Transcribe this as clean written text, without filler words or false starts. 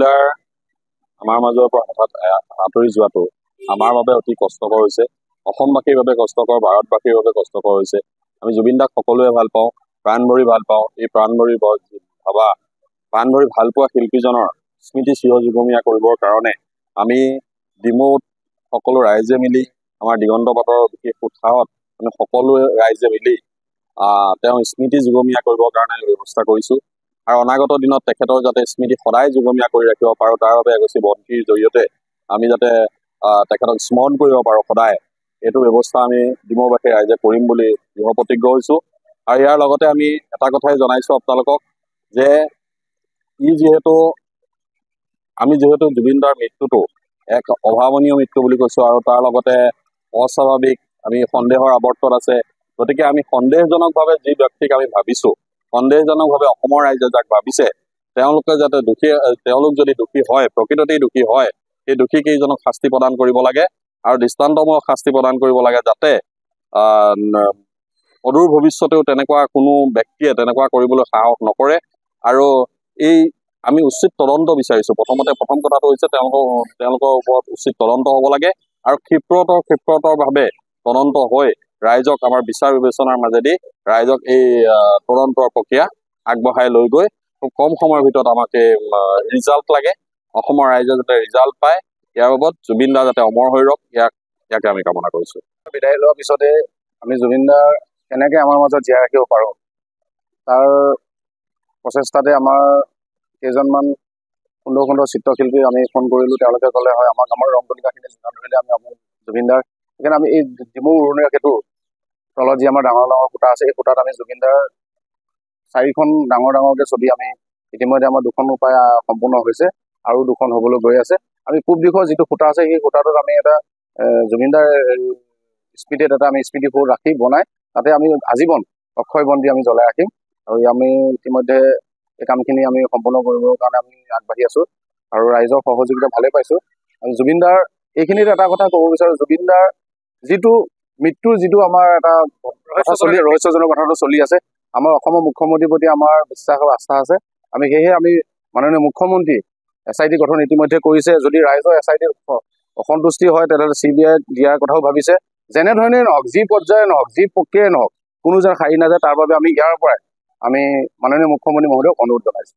জুবিনদাৰ আমাৰ মাজৰ পৰা হঠাৎ আঁতৰি যোৱাটো আমাৰ বাবে অতি কষ্টকৰ হৈছে। অসমবাসীৰ বাবে কষ্টকৰ, ভাৰতবাসীৰ বাবে কষ্টকৰ হৈছে। আমি জুবিনদাক সকলোৱে ভাল পাওঁ, প্ৰাণ ভৰি ভাল পাওঁ। এই প্ৰাণ ভৰি ভাল পোৱা শিল্পীজনৰ স্মৃতি চিৰযুগমীয়া কৰিবৰ কাৰণে আমি ডিমৌত সকলো ৰাইজে মিলি আমাৰ দিগন্ত পাটৰ বিশেষ উৎসাহত আমি সকলোৱে ৰাইজে মিলি তেওঁ স্মৃতি যুগমীয়া কৰিবৰ কাৰণে ব্যৱস্থা কৰিছোঁ। আৰু অনাগত দিনত তেখেতৰ যাতে স্মৃতি সদায় যুগমীয়া কৰি ৰাখিব পাৰোঁ, তাৰ বাবে এগছি বন্তিৰ জৰিয়তে আমি যাতে তেখেতক স্মৰণ কৰিব পাৰোঁ সদায়, এইটো ব্যৱস্থা আমি ডিমৌবাসী ৰাইজে কৰিম বুলি দৃঢ় প্ৰতিজ্ঞ হৈছোঁ। আৰু ইয়াৰ লগতে আমি এটা কথাই জনাইছোঁ আপোনালোকক যে আমি যিহেতু জুবিনদাৰ মৃত্যুটো এক অভাৱনীয় মৃত্যু বুলি কৈছোঁ আৰু তাৰ লগতে অস্বাভাৱিক, আমি সন্দেহৰ আৱৰ্তত আছে। গতিকে আমি সন্দেহজনকভাৱে যি ব্যক্তিক আমি ভাবিছোঁ, সন্দেহজনকভাৱে অসমৰ ৰাইজে যাক ভাবিছে, তেওঁলোকে যাতে তেওঁলোক যদি দোষী হয়, প্ৰকৃততেই দোষী হয়, সেই দোষী কেইজনক শাস্তি প্ৰদান কৰিব লাগে আৰু দৃষ্টান্তমূলক শাস্তি প্ৰদান কৰিব লাগে, যাতে অদূৰ ভৱিষ্যতেও তেনেকুৱা কোনো ব্যক্তিয়ে তেনেকুৱা কৰিবলৈ সাহস নকৰে। আৰু আমি উচিত তদন্ত বিচাৰিছোঁ। প্ৰথম কথাটো হৈছে তেওঁলোকৰ ওপৰত উচিত তদন্ত হ'ব লাগে আৰু ক্ষিপ্ৰতৰভাৱে তদন্ত হৈ ৰাইজক আমাৰ বিচাৰ বিবেচনাৰ মাজেদি ৰাইজক এই তদন্তৰ প্ৰক্ৰিয়া আগবঢ়াই লৈ গৈ খুব কম সময়ৰ ভিতৰত আমাক ৰিজাল্ট লাগে। অসমৰ ৰাইজে যাতে ৰিজাল্ট পায়, ইয়াৰ বাবদ জুবিনদা যাতে অমৰ হৈ ৰওক, ইয়াকে আমি কামনা কৰিছোঁ। বিদায় লোৱাৰ পিছতে আমি জুবিনদাৰ কেনেকৈ আমাৰ মাজত জীয়াই ৰাখিব পাৰোঁ, তাৰ প্ৰচেষ্টাতে আমাৰ কেইজনমান সুন্দৰ চিত্ৰশিল্পী আমি ফোন কৰিলোঁ। তেওঁলোকে ক'লে হয় আমাৰ ৰং তুলিকাখিনি যোগান ধৰিলে আমি জুবিনদাৰ, সেইকাৰণে আমি এই ডিমৌ উৰণীয়া সেতুৰ তলত যি আমাৰ ডাঙৰ খুঁটা আছে, এই খুঁটাত আমি জুবিনদাৰ 4খন ডাঙৰকৈ ছবি আমি ইতিমধ্যে আমাৰ 2খন উপায় সম্পূৰ্ণ হৈছে আৰু 2খন হ'বলৈ গৈ আছে। আমি পূব দিশৰ যিটো খুঁটা আছে, সেই খুঁটাটোত আমি এটা জুবিনদাৰ স্মৃতিত এটা আমি স্মৃতি ফোৰ বনাই তাতে আমি আজীৱন অক্ষয় বন্তি আমি জ্বলাই ৰাখিম। আৰু আমি ইতিমধ্যে এই কামখিনি আমি সম্পূৰ্ণ কৰিবৰ কাৰণে আমি আগবাঢ়ি আছোঁ আৰু ৰাইজৰ সহযোগিতা ভালেই পাইছোঁ। আৰু জুবিনদাৰ এইখিনিত এটা কথা ক'ব বিচাৰোঁ, জুবিনদাৰ মৃত্যুৰ যিটো আমাৰ এটা ৰহস্যজনক কথাটো চলি আছে, আমাৰ অসমৰ মুখ্যমন্ত্ৰীৰ প্ৰতি আমাৰ বিশ্বাস আৰু আস্থা আছে। সেয়েহে আমি মাননীয় মুখ্যমন্ত্ৰী SIT গঠন ইতিমধ্যে কৰিছে। যদি ৰাইজৰ SIT অসন্তুষ্টি হয়, তেনেহ'লে CBI দিয়াৰ কথাও ভাবিছে। যেনেধৰণেই নহওক, যি পৰ্যায়ে নহওক, যি প্ৰক্ৰিয়াই নহওক, কোনো যেন সাৰি নাযায়, তাৰ বাবে আমি ইয়াৰ পৰাই আমি মাননীয় মুখ্যমন্ত্ৰী মহোদয়ক অনুৰোধ জনাইছোঁ।